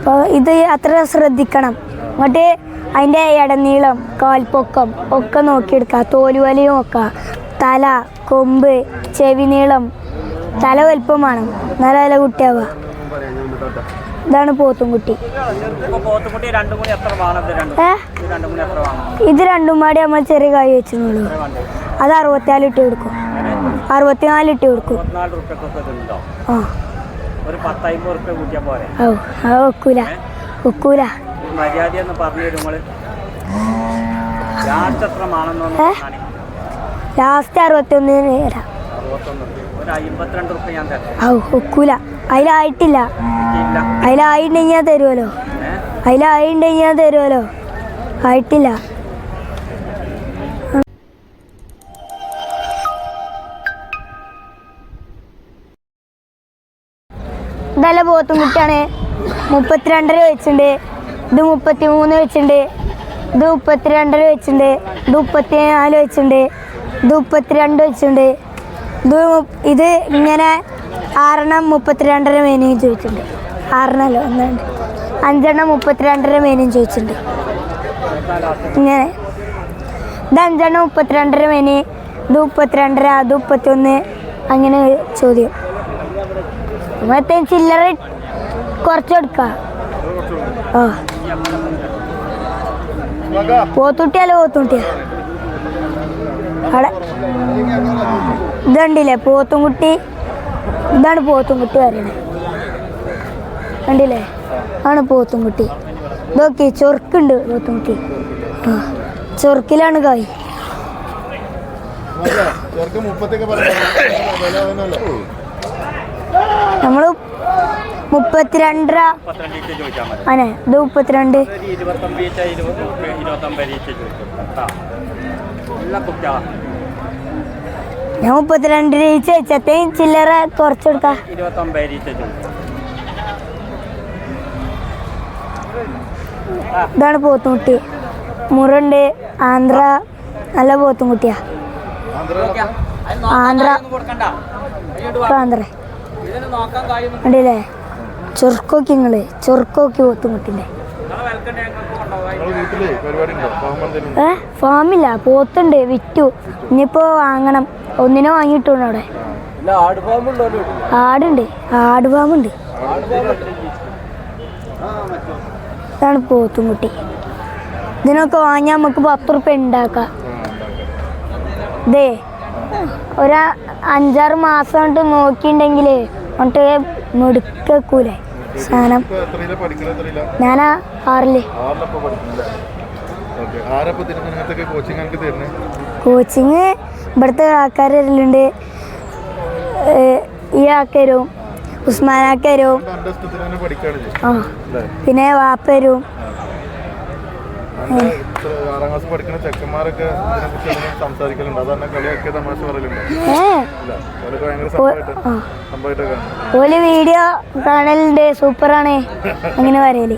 അപ്പോൾ ഇത് അത്ര ശ്രദ്ധിക്കണം. എന്നിട്ട് അതിൻ്റെ ഇടനീളം കാൽപ്പൊക്കം ഒക്കെ നോക്കിയെടുക്കുക. തോലുവലിയും നോക്കുക. തല, കൊമ്പ്, ചെവി നീളം, തല വലുപ്പം വേണം. നല്ല നല്ല കുട്ടിയാവുക. ഇതാണ് പോത്തുംകുട്ടി. ഇത് രണ്ടും പാടി നമ്മൾ ചെറിയ കായ് വെച്ചിട്ടുള്ളൂ. അത് 64 ഇട്ട് കൊടുക്കും. 64 ഇട്ട് കൊടുക്കും. ആ ഒക്കൂല ഒക്കൂല. ലാസ്റ്റ് 61 തരാം. ഒക്കൂല. അതിലായിട്ടില്ല. അതിലായിട്ടുണ്ടെങ്കിൽ ഞാൻ തരുമല്ലോ. അതിലായിട്ടുണ്ടെങ്കിൽ ഞാൻ തരുമല്ലോ. ആയിട്ടില്ല. ഇതല്ല പോത്തുംകുട്ടിയാണ്. 32 വെച്ചിട്ടുണ്ട്. ഇത് 33 വെച്ചിട്ടുണ്ട്. ഇത് 32 വെച്ചിട്ടുണ്ട്. ഇത് 34 വെച്ചിട്ടുണ്ട്. ഇത് 32 വെച്ചിട്ടുണ്ട്. ഇത് ഇങ്ങനെ 6 32 മേനയും ചോദിച്ചിട്ടുണ്ട്. 6 ഒന്നുണ്ട് 5 32 മേനയും ചോദിച്ചിട്ടുണ്ട്. ഇങ്ങനെ ഇത് 5 32 മേനി, ഇത് 32, അത് 31, അങ്ങനെ ചോദ്യം. മറ്റേ ചില്ലറ കുറച്ചെടുക്കാം. ആ പോത്തുട്ടിയല്ലോ പോത്തുകുട്ടിയാ. അവിടെ ഇതുണ്ടില്ലേ പോത്തുംകുട്ടി. ഇതാണ് പോത്തുംകുട്ടി പറയുന്നത്. കണ്ടില്ലേ? ആണ് പോത്തുംകുട്ടി. ഇതൊക്കെ ചൊറുക്കുണ്ട് പോത്തുംകുട്ടി. ആ ചൊറുക്കിലാണ് കായ്. നമ്മള് 32 അനെ ഇത് 32. ഞാൻ 32 ചോദിച്ചത്തേയും ചില്ലറ കുറച്ചെടുക്കാം. ഇതാണ് പോത്തുംകുട്ടി. മുറുണ്ട്. ആന്ധ്ര നല്ല പോത്തുംകുട്ടിയാ. ആന്ധ്ര ഉണ്ടല്ലേ? ചൊറുക്കോക്കി നിങ്ങള് ചൊറുക്കോക്കി പോത്തുംകുട്ടിൻ്റെ. ഫാമില്ല, പോത്തുണ്ട്, വിറ്റു. ഇനിയിപ്പോ വാങ്ങണം. ഒന്നിനെ വാങ്ങിയിട്ടുണ്ട്. അവിടെ ആടുണ്ട്. ആട് ഫാമുണ്ട്. ഇതാണ് പോത്തുംകുട്ടി. ഇതിനൊക്കെ വാങ്ങിയാൽ നമുക്ക് 10 റുപ്യ ഉണ്ടാക്കാം. ഇതേ ഒരു 5-6 മാസം കൊണ്ട് നോക്കിയിട്ടുണ്ടെങ്കിൽ എന്നിട്ട് മെടുക്കൂലേ സാധനം. ഞാനാ 6ല്. കോച്ചിങ് ഇവിടുത്തെ ആൾക്കാർ വരലുണ്ട്. ഈ ആൾക്കാരും ഉസ്മാനാക്കാരും ആ പിന്നെ വാപ്പരും. ഓല് വീഡിയോ കാണലുണ്ട്. സൂപ്പറാണ് അങ്ങനെ പറയല്.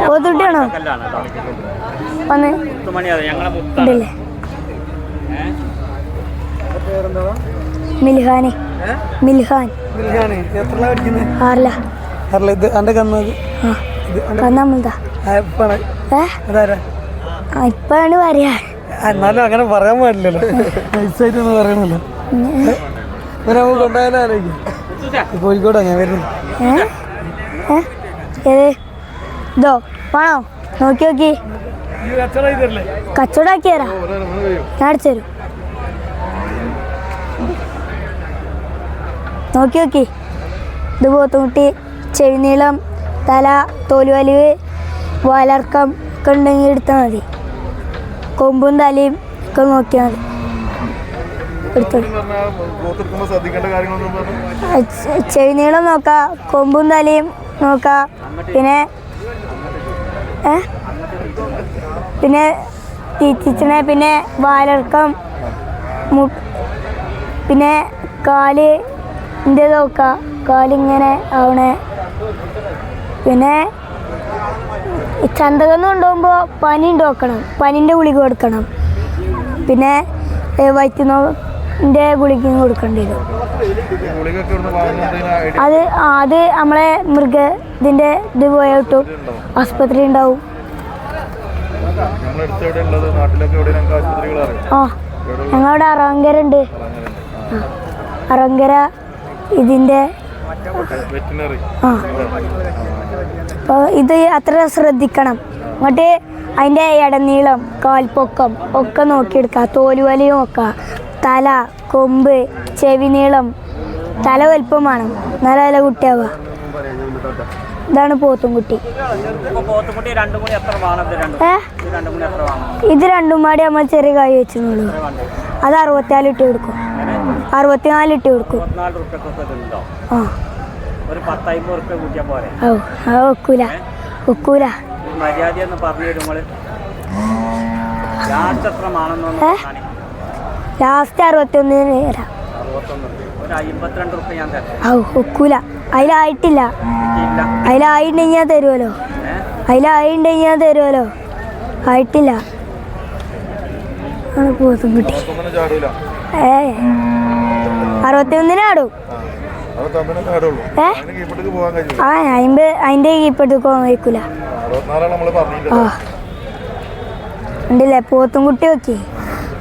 പോത്തുട്ടിയാണോ? വന്ന് ഉണ്ടല്ലേ? മിൽഹാന്. മിൽഹാൻ 6ലാ. ഇപ്പാണ് പറയാ. എന്നാലും അങ്ങനെ പറയാൻ പാടില്ലല്ലോ. നൈസായിട്ടൊന്നും പറയണല്ലോ. കോഴിക്കോടാ ഞാൻ വരുന്നത്. ഇതോ വേണോ? നോക്കി നോക്കി കച്ചവടാക്കി തരാം. ഞാൻ അടിച്ചു തരും. നോക്കി നോക്കി. ഇത് പോത്തുംകുട്ടി. ചെവി നീളം, തല, തോലുവലിവ്, വാലർക്കം ഒക്കെ ഉണ്ടെങ്കിൽ എടുത്താൽ മതി. കൊമ്പും തലയും ഒക്കെ നോക്കിയാൽ മതി. ചെവി നീളം നോക്കാം, കൊമ്പും തലയും നോക്കാം. പിന്നെ തീറ്റിച്ചണ, പിന്നെ വാലർക്കം, പിന്നെ കാലിൻ്റെ നോക്കാം. കാലിങ്ങനെ ആവണേ. പിന്നെ ചന്തകന്ന് കൊണ്ടുപോകുമ്പോൾ പനി നോക്കണം. പനീൻ്റെ ഗുളിക കൊടുക്കണം. പിന്നെ ൻ്റെ ഗുളികയും കൊടുക്കേണ്ടി വരും. അത് നമ്മളെ ഇതിൻ്റെ ഇത് പോയ കിട്ടും. ആസ്പത്രി ഉണ്ടാവും. ആ ഞങ്ങളവിടെ അറങ്കര ഉണ്ട്. അറങ്കര ഇതിൻ്റെ ആ അപ്പോൾ ഇത് അത്ര ശ്രദ്ധിക്കണം. എന്നിട്ട് അതിൻ്റെ ഇടനീളം കാൽപ്പൊക്കം ഒക്കെ നോക്കിയെടുക്കുക. തോലുവലിയും നോക്കുക. തല, കൊമ്പ്, ചെവി നീളം, തല വലുപ്പം വേണം. നല്ല നല്ല കുട്ടിയാവുക. ഇതാണ് പോത്തുംകുട്ടി. ഇത് രണ്ടും പാടി നമ്മൾ ചെറിയ കായ് വെച്ചോളൂ. അത് 64 ഇട്ട് കൊടുക്കും. 64 ഇട്ട് കൊടുക്കും. ആ ഒക്കൂല ഒക്കൂല. ലാസ്റ്റ് 61 വരാം. ഒക്കൂല. അതിലായിട്ടില്ല. അതിലായിട്ടുണ്ടെങ്കിൽ ഞാൻ തരുമല്ലോ. അതിലായിട്ടുണ്ടെങ്കിൽ ഞാൻ തരുമല്ലോ. ആയിട്ടില്ല. പോത്തും കുട്ടി 61 ആടും. അതിന്റെ കീപ്പട്ടേക്ക് പോകാൻ കഴിക്കൂല. ആ ഉണ്ടല്ലേ പോത്തും കുട്ടി നോക്കി.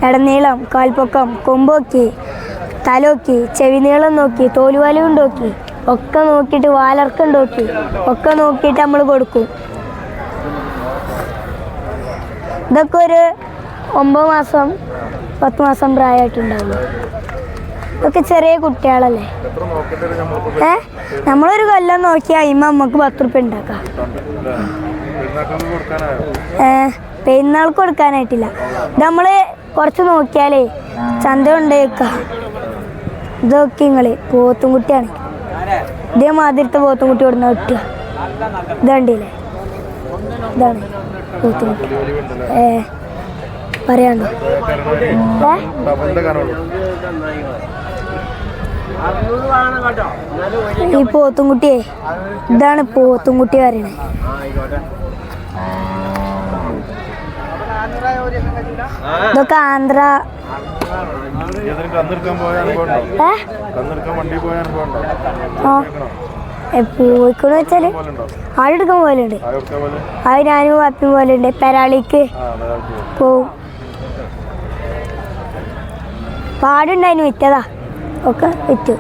ഇടനീളം, കാൽപ്പൊക്കം, കൊമ്പ് നോക്കി, തല നോക്കി, ചെവി നീളം നോക്കി, തോലുവാലും നോക്കി, ഒക്കെ നോക്കിയിട്ട് വാലർക്കം നോക്കി, ഒക്കെ നോക്കിയിട്ട് നമ്മൾ കൊടുക്കും. ഇതൊക്കെ ഒരു 9 മാസം 10 മാസം പ്രായമായിട്ടുണ്ടാവുള്ളൂ. ഇതൊക്കെ ചെറിയ കുട്ടികളല്ലേ. നമ്മളൊരു കൊല്ലം നോക്കിയാൽ അതിമ്മ നമുക്ക് 10 റുപ്യ ഉണ്ടാക്കാം. പെരുന്നാൾക്ക് കൊടുക്കാനായിട്ടില്ല. ഇത് നമ്മൾ കുറച്ച് നോക്കിയാലേ ചന്ത കൊണ്ടുവയ്ക്കാം. ഇതൊക്കെ നിങ്ങള് പോത്തും കുട്ടിയാണ്. ഇതേ മാതിരത്തെ പോത്തും കുട്ടി കൊടുന്ന കിട്ടുക. ഇതുണ്ടല്ലേ, ഇതാണ് പോത്തും കുട്ടി. പറയാണ്ടോ? ഈ പോത്തുംകുട്ടിയെ ഇതാണ് പോത്തുംകുട്ടി പറയണേ. ഇതൊക്കെ ആന്ധ്ര. പോയിക്കോന്ന് വെച്ചാല് ആടെടുക്കാൻ പോലുണ്ട്. അത് ഞാനും അപ്പയും പോലുണ്ട്. പെരാളിക്ക് പോവും. പാടുണ്ടായിന് വിറ്റതാ. ഒക്കെ വിറ്റു.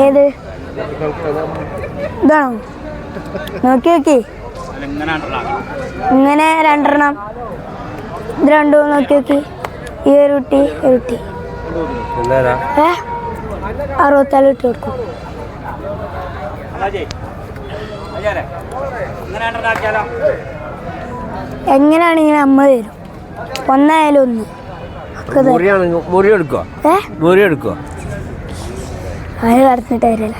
ഏത് ഇതാണോ? നോക്കി നോക്കി. ഇങ്ങനെ 2 എണ്ണം. ഇത് രണ്ടും നോക്കി നോക്കി. ഈ ഒരു കുട്ടി 64 ഇട്ട് കൊടുക്കും. എങ്ങനെയാണെങ്കിൽ നമ്മൾ തരും. ഒന്നായാലും ഒന്ന് അതിന് കടന്നിട്ട് തരില്ല.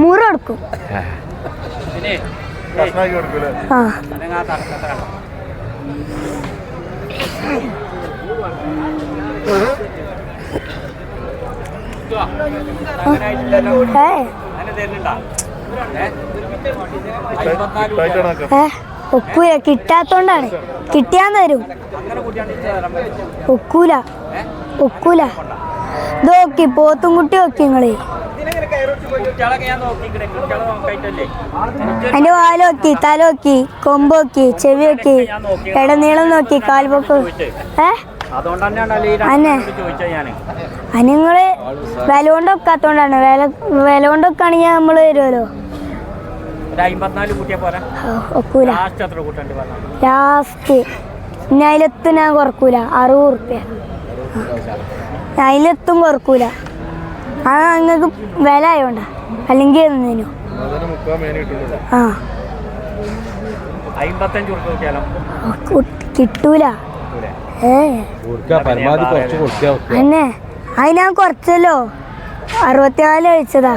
മുറി കൊടുക്കും. ആ ഒക്കൂല. കിട്ടാത്തോണ്ടാണ്. കിട്ടിയാൻ തരും. ഒക്കൂല ഒക്കൂല. ഇത് നോക്കി പോത്തും കുട്ടി നോക്കി നിങ്ങള്. അതിന്റെ വാല് നോക്കി, തല നോക്കി, കൊമ്പ് നോക്കി, ചെവി നോക്കി, ഇടനീളം നോക്കി, കാൽപൊക്ക്. അന്നെ നിങ്ങള് വില കൊണ്ട് വെക്കാത്തോണ്ടാണ്. വില കൊണ്ട് വെക്കാണെങ്കിൽ നമ്മള് വരുമല്ലോ. ഒക്കൂല. ലാസ്റ്റ് ഇനി അതിലെത്തും ഞാൻ കുറക്കൂല. 60 റുപ്യ. അതിലെത്തും കുറക്കൂല. ആ നിങ്ങൾക്ക് വില ആയോണ്ടാ. അല്ലെങ്കിൽ എന്നേനു ആ കിട്ടൂല. അന്നെ അത് ഞാൻ കുറച്ചല്ലോ. 64 കഴിച്ചതാ.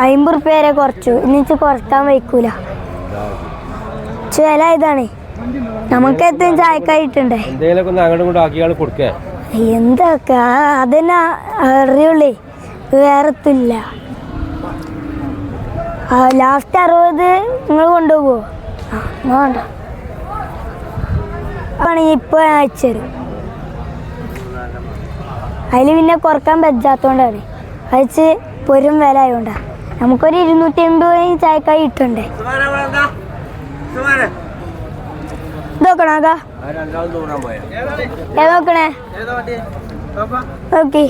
50 റുപ്യ വരെ കുറച്ചു. എന്നിച്ച് കുറക്കാൻ വയ്ക്കൂല. വില ഇതാണ്. നമുക്ക് എത്തും ചായക്കായിട്ടുണ്ടേ. എന്തൊക്കെ അതെന്നെ അറിയുള്ളേ. വേറെ എത്തില്ല. ലാസ്റ്റ് 60 നിങ്ങൾ കൊണ്ടുപോകുമോ? ആ വേണ്ട ആണെങ്കിൽ ഇപ്പോൾ ഞാൻ അയച്ചുതരും. അതിൽ പിന്നെ കുറക്കാൻ പറ്റാത്തതുകൊണ്ടാണ് അയച്ച് പൊരും വില ആയതുകൊണ്ടാണ്. നമുക്കൊരു 280 ചായക്കായി ഇട്ടുണ്ടേ. നോക്കണാക്കാ നോക്കണേ ഓക്കെ.